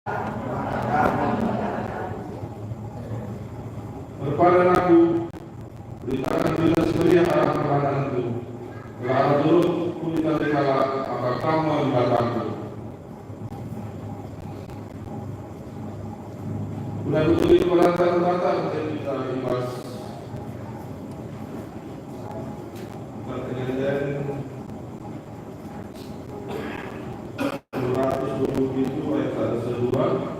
Berpadan aku, beritakan bila seberia arah kemana itu, ke arah turut kulita dekala, maka kamu membatangku. Bulan betul itu beranta-ranta menjadi kita imbas. Pertanyaan 220 itu ayat 1 2.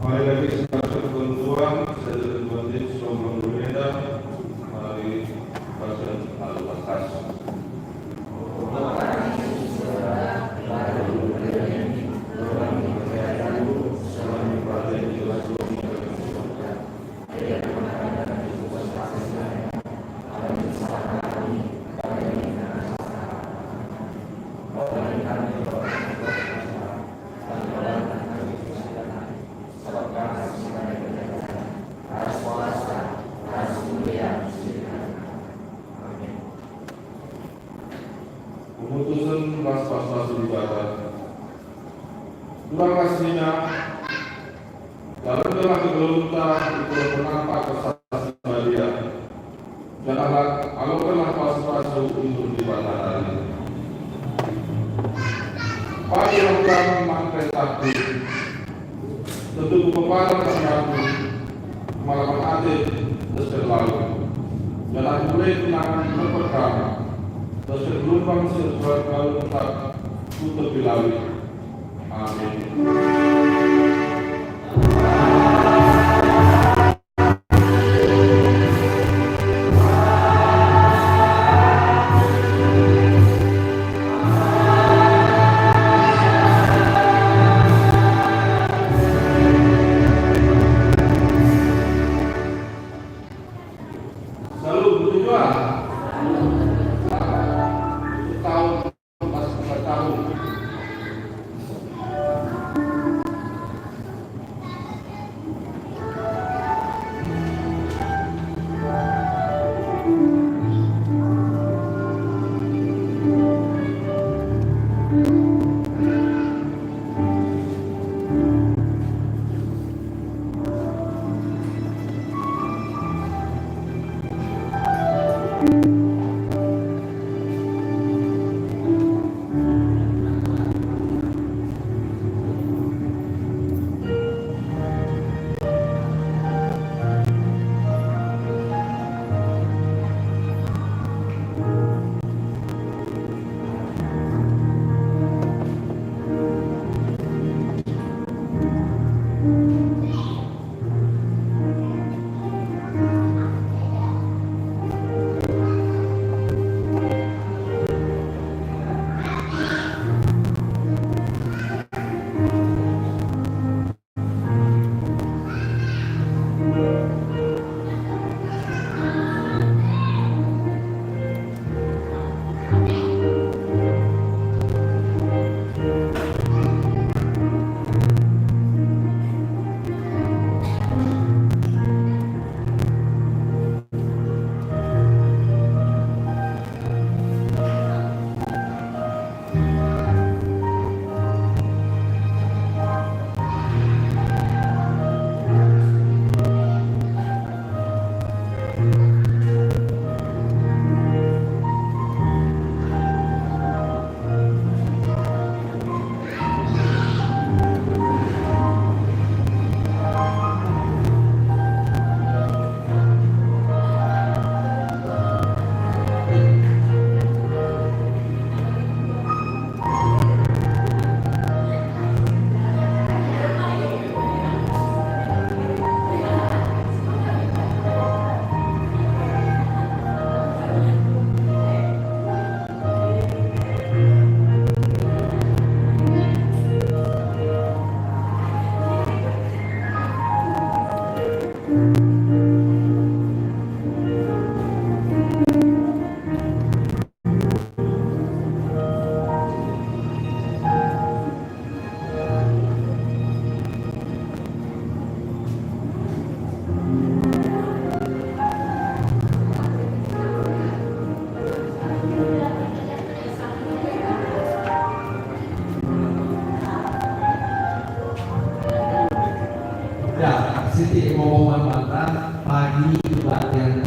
Mari lagi sebagai ketentuan saya berbuat selama berbeda. Mari baca Al-Fatihah. Keputusan pas-pas ibadah. Tuhan kasihnya dalam telah kegelutan itu menampak kesaksian dia. Janganlah alokkanlah pas-pas untuk ibadah hari. Pagi lakukan mangkai takdir. Tentu kepada kesehatan malaman adik terlalu. Jangan boleh kenangan berperkara. Sebelum sesuatu kalau tetap tutup dilalui. Amin. Selalu bertujuan. Tahun pas tahun Siti Momo Mantan pagi kebatian